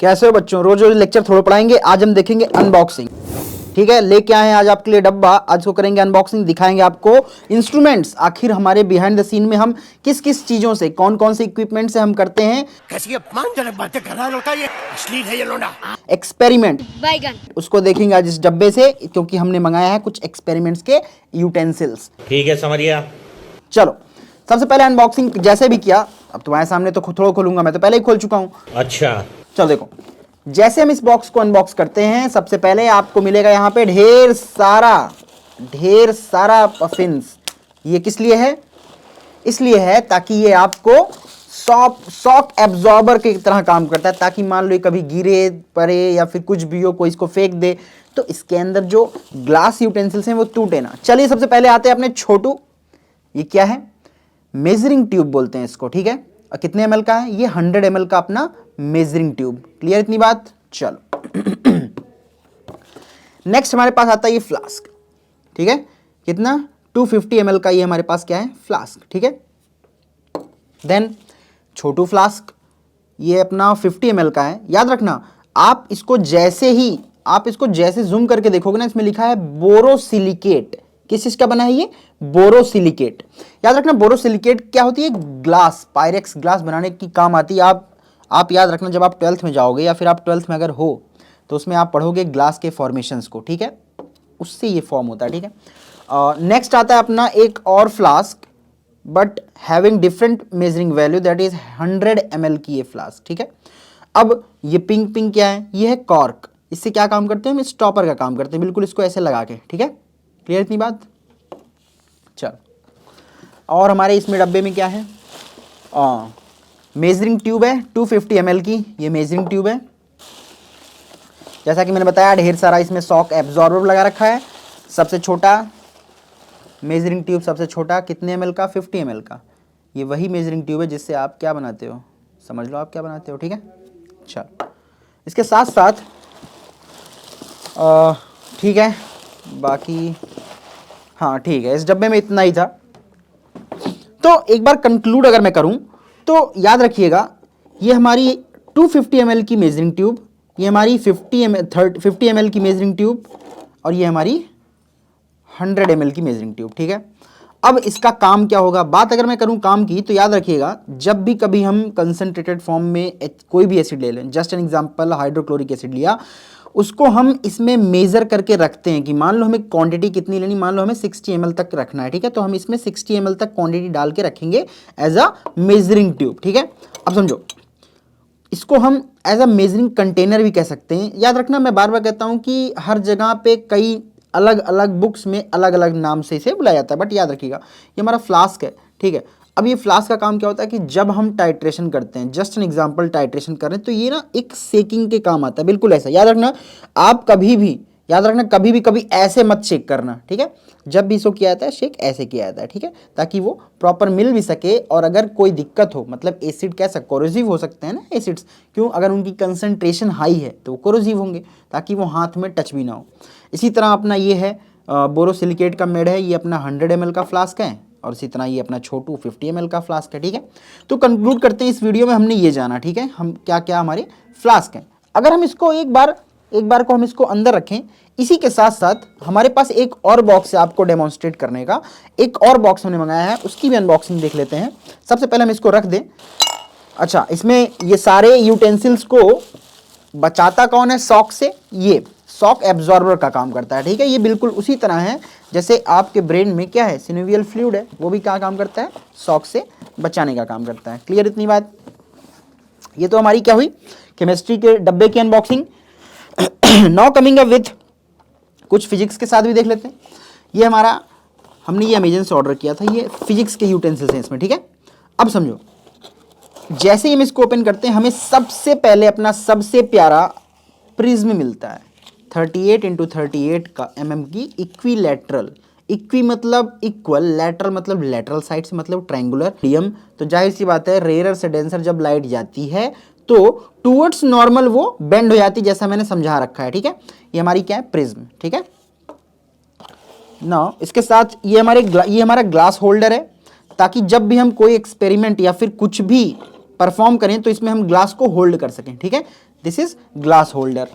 कैसे हो बच्चों? रोज रोज लेक्चर थोड़ा पढ़ाएंगे। आज हम देखेंगे अनबॉक्सिंग। ठीक है, लेके आए हैं आज आपके लिए डब्बा। आज को करेंगे अनबॉक्सिंग, दिखाएंगे आपको इंस्ट्रूमेंट्स। आखिर हमारे बिहाइंड द सीन में हम किस किस चीजों से, कौन कौन से इक्विपमेंट से हम करते हैं। कैसी अपमानजनक बातें कर रहा है लड़का, ये अश्लील है ये लोना। एक्सपेरिमेंट उसको देखेंगे आज इस डब्बे से, क्योंकि हमने मंगाया है कुछ एक्सपेरिमेंट्स के यूटेंसिल्स। ठीक है, समझ गया। चलो, सबसे पहले अनबॉक्सिंग जैसे भी किया, अब तुम्हारे सामने तो थोड़ा खोलूंगा, मैं तो पहले ही खोल चुका हूं। अच्छा, चलो देखो, जैसे हम इस बॉक्स को अनबॉक्स करते हैं, सबसे पहले आपको मिलेगा यहाँ पे ढेर सारा पफिन्स। ये किस लिए है? इसलिए है ताकि ये आपको शॉक एब्जॉर्बर की तरह काम करता है, ताकि मान लो ये कभी गिरे पड़े या फिर कुछ भी हो, कोई इसको फेंक दे तो इसके अंदर जो ग्लास यूटेंसिल्स हैं वो टूटे ना। चलिए सबसे पहले आते हैं अपने छोटू। ये क्या है? मेजरिंग ट्यूब बोलते हैं इसको। ठीक है, और कितने ml का है? ये 100 ml का अपना मेजरिंग ट्यूब। क्लियर इतनी बात? चलो नेक्स्ट हमारे पास आता है ये फ्लास्क। ठीक है, कितना? 250 ml का ये हमारे पास क्या है? फ्लास्क। ठीक है, देन छोटू फ्लास्क, ये अपना 50 ml का है। याद रखना, आप इसको जैसे जूम करके देखोगे ना, इसमें लिखा है बोरोसिलिकेट। किस चीज का बना है ये? बोरोसिलिकेट। याद रखना, बोरोसिलिकेट क्या होती है? ग्लास, पायरेक्स ग्लास बनाने की काम आती है। आप याद रखना, जब आप 12th में जाओगे या फिर आप 12th में अगर हो तो उसमें आप पढ़ोगे ग्लास के फॉर्मेशंस को। ठीक है, उससे ये फॉर्म होता है। ठीक है, नेक्स्ट आता है अपना एक और flask, but having different measuring value, that is 100 ml की ये फ्लास्क। ठीक है, अब ये पिंक क्या है? ये है कॉर्क। इससे क्या काम करते हैं हम? स्टॉपर का काम करते हैं, बिल्कुल इसको ऐसे लगा के। ठीक है, क्लियर इतनी बात? चल, और हमारे इसमें डब्बे में क्या है? मेजरिंग ट्यूब है 250 ml की। ये मेजरिंग ट्यूब है, जैसा कि मैंने बताया ढेर सारा इसमें शॉक एब्जॉर्बर लगा रखा है। सबसे छोटा मेजरिंग ट्यूब, सबसे छोटा कितने ml का? 50 ml का। ये वही मेजरिंग ट्यूब है जिससे आप क्या बनाते हो, समझ लो आप क्या बनाते हो। ठीक है, चल, इसके साथ साथ ठीक है, बाकी हाँ ठीक है, इस डब्बे में इतना ही था। तो एक बार कंक्लूड अगर मैं करूं तो याद रखिएगा, ये हमारी 250 ml की मेजरिंग ट्यूब, ये हमारी 50 ml की मेजरिंग ट्यूब, और ये हमारी 100 ml की मेजरिंग ट्यूब। ठीक है, अब इसका काम क्या होगा? बात अगर मैं करूं काम की, तो याद रखिएगा, जब भी कभी हम कंसंट्रेटेड फॉर्म में कोई भी एसिड ले लें, just an example hydrochloric acid लिया, उसको हम इसमें मेजर करके रखते हैं कि मान लो हमें क्वांटिटी कितनी लेनी, मान लो हमें 60 ml तक रखना है। ठीक है, तो हम इसमें 60 ml तक क्वांटिटी डाल के रखेंगे एज अ मेजरिंग ट्यूब। ठीक है, अब समझो, इसको हम एज अ मेजरिंग कंटेनर भी कह सकते हैं। याद रखना, मैं बार बार कहता हूं कि हर जगह पे कई अलग अलग बुक्स में अलग अलग नाम से इसे बुलाया जाता है, बट याद रखिएगा ये हमारा फ्लास्क है। ठीक है, अब ये फ्लास्क का काम क्या होता है कि जब हम टाइट्रेशन करते हैं, जस्ट एन एग्जांपल टाइट्रेशन कर रहे हैं, तो ये ना एक सेकिंग के काम आता है। बिल्कुल ऐसा याद रखना, आप कभी भी याद रखना, कभी ऐसे मत शेक करना। ठीक है, जब भी इसको किया जाता है शेक ऐसे किया जाता है। ठीक है, ताकि वो प्रॉपर मिल भी सके, और अगर कोई दिक्कत हो, मतलब एसिड कैसा कोरोसिव हो सकते हैं ना एसिड्स, क्यों? अगर उनकी कंसंट्रेशन हाई है तो वो कोरोसिव होंगे, ताकि वो हाथ में टच भी ना हो। इसी तरह अपना ये है बोरोसिलिकेट का मेड है, ये अपना 100 ml का फ्लास्क है, और इसी तरह ये अपना छोटू 50 ml का फ्लास्क है। ठीक है, तो कंक्लूड करते हैं इस वीडियो में, हमने ये जाना। ठीक है, हम क्या क्या हमारे फ्लास्क हैं। अगर हम इसको एक बार को हम इसको अंदर रखें, इसी के साथ साथ हमारे पास एक और बॉक्स है आपको डेमोन्स्ट्रेट करने का। एक और बॉक्स हमने मंगाया है, उसकी भी अनबॉक्सिंग देख लेते हैं। सबसे पहले हम इसको रख दें। अच्छा, इसमें ये सारे यूटेंसिल्स को बचाता कौन है शॉक से? ये शॉक एब्जॉर्बर का काम करता है। ठीक है, ये बिल्कुल उसी तरह है जैसे आपके ब्रेन में क्या है? सिनोवियल फ्लूइड है, वो भी क्या काम करता है? शॉक से बचाने का काम करता है। क्लियर इतनी बात? ये तो हमारी क्या हुई? केमिस्ट्री के डब्बे की unboxing. Now coming up with कुछ फिजिक्स के साथ भी देख लेते हैं। ये हमारा, हमने ये अमेजन से ऑर्डर किया था, ये फिजिक्स के यूटेंसिल्स हैं इसमें। ठीक है, अब समझो, जैसे ही हम इसको ओपन करते हैं, हमें सबसे पहले अपना सबसे प्यारा प्रिज्म मिलता है 38 × 38 का mm की इक्विलैटरल। इक्वी मतलब इक्वल, लैटरल मतलब लैटरल साइड से, मतलब ट्रायंगुलर मीडियम। तो जाहिर सी बात है, रेयर से डेंसर जब लाइट जाती है तो टूवर्ड्स नॉर्मल वो बेंड हो जाती है, जैसा मैंने समझा रखा है। ठीक है, ये हमारी क्या है? प्रिज्म। ठीक है, ना इसके साथ ये हमारा ग्लास होल्डर है, ताकि जब भी हम कोई एक्सपेरिमेंट या फिर कुछ भी परफॉर्म करें तो इसमें हम ग्लास को होल्ड कर सकें। ठीक है, दिस इज ग्लास होल्डर।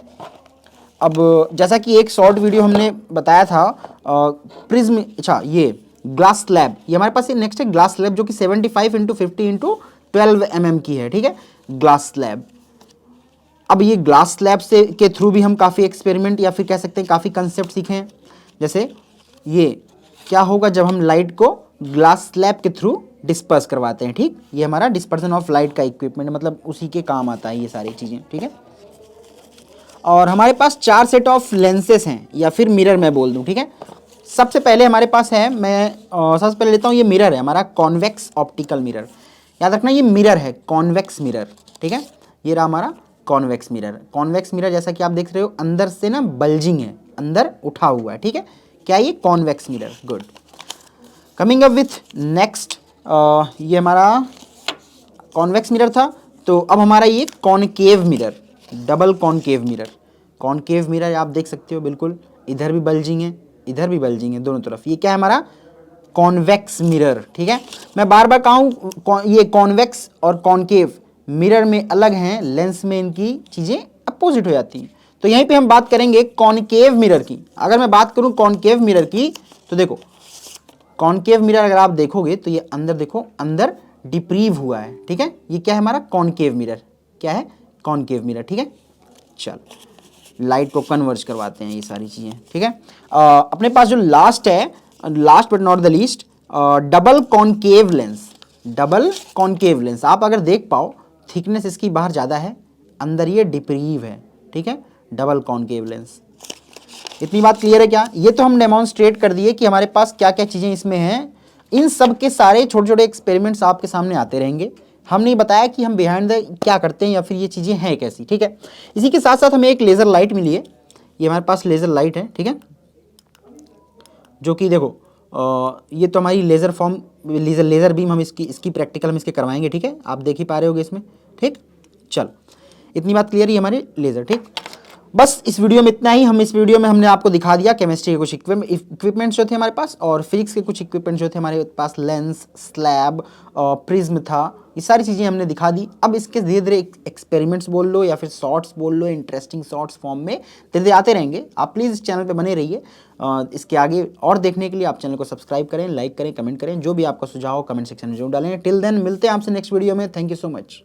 अब जैसा कि एक शॉर्ट वीडियो हमने बताया था प्रिज्म, अच्छा ये ग्लास स्लैब, ये हमारे पास नेक्स्ट है ग्लास स्लैब जो कि 75 इंटू 50 इंटू 12 mm की है, ठीक है, ग्लास स्लैब। अब ये ग्लास स्लैब से के थ्रू भी हम काफ़ी एक्सपेरिमेंट या फिर कह सकते हैं काफ़ी कंसेप्ट सीखे हैं। जैसे ये क्या होगा जब हम लाइट को ग्लास स्लैब के थ्रू डिस्पर्स करवाते हैं, ठीक, ये हमारा डिस्पर्सन ऑफ लाइट का इक्विपमेंट, मतलब उसी के काम आता है ये सारी चीज़ें, ठीक है। और हमारे पास 4 सेट ऑफ लेंसेस हैं या फिर मिरर मैं बोल दूं, ठीक है। सबसे पहले हमारे पास है, मैं सबसे पहले लेता हूँ, ये मिरर है हमारा कॉन्वेक्स ऑप्टिकल मिरर। याद रखना ये मिरर है, कॉन्वेक्स मिरर, ठीक है। ये रहा हमारा कॉन्वेक्स मिरर। कॉन्वेक्स मिरर जैसा कि आप देख रहे हो अंदर से ना बल्जिंग है, अंदर उठा हुआ है, ठीक है, क्या ये convex mirror. Good. Coming up with next, ये हमारा कॉन्वेक्स मिरर था। तो अब हमारा ये concave mirror, double concave mirror. Concave mirror आप देख सकते हो बिल्कुल, इधर भी बल्जिंग है, इधर भी बल्जिंग है, दोनों तरफ। ये क्या है हमारा कॉन्वेक्स मिरर, ठीक है। मैं बार बार कहूँ ये कॉन्वेक्स और कॉनकेव मिरर में अलग हैं, लेंस में इनकी चीज़ें अपोजिट हो जाती हैं। तो यहीं पे हम बात करेंगे कॉनकेव मिरर की। अगर मैं बात करूँ कॉनकेव मिरर की तो देखो कॉनकेव मिरर अगर आप देखोगे तो ये अंदर देखो, अंदर डिप्रीव हुआ है, ठीक है। ये क्या है हमारा कॉनकेव मिरर, क्या है कॉनकेव मिरर, ठीक है। चल लाइट को कन्वर्ज करवाते हैं ये सारी चीज़ें, ठीक है। अपने पास जो लास्ट है, last but not the least, double concave lens. Double concave lens आप अगर देख पाओ, थिकनेस इसकी बाहर ज़्यादा है, अंदर ये डिप्रीव है, ठीक है, डबल कॉनकेव लेंस। इतनी बात क्लियर है क्या? ये तो हम डेमोन्स्ट्रेट कर दिए कि हमारे पास क्या क्या चीज़ें इसमें हैं। इन सब के सारे छोटे छोटे एक्सपेरिमेंट्स आपके सामने आते रहेंगे। हमने ये बताया कि हम बिहाइंड द क्या करते हैं या फिर ये चीज़ें हैं कैसी, ठीक है। इसी के साथ साथ हमें एक लेज़र लाइट मिली है, ये हमारे पास लेज़र लाइट है, ठीक है, जो कि देखो ये तो हमारी लेज़र फॉर्म, लेज़र बीम हम इसकी प्रैक्टिकल हम इसके करवाएंगे, ठीक है। आप देख ही पा रहे होगे इसमें, ठीक। चल इतनी बात क्लियर है हमारे लेज़र, ठीक। बस इस वीडियो में इतना ही। हम इस वीडियो में हमने आपको दिखा दिया केमिस्ट्री के कुछ इक्विपमेंट्स जो थे हमारे पास, और फिजिक्स के कुछ इक्विपमेंट्स जो थे हमारे पास, लेंस, स्लैब, प्रिज्म था, ये सारी चीज़ें हमने दिखा दी। अब इसके धीरे धीरे एक्सपेरिमेंट्स बोल लो या फिर शॉर्ट्स बोल लो, इंटरेस्टिंग शॉर्ट्स फॉर्म में धीरे धीरे आते रहेंगे। आप प्लीज़ इस चैनल पर बने रहिए। इसके आगे और देखने के लिए आप चैनल को सब्सक्राइब करें, लाइक करें, कमेंट करें, जो भी आपका सुझाव कमेंट सेक्शन में जरूर डालें। टिल देन मिलते हैं आपसे नेक्स्ट वीडियो में। Thank you so much.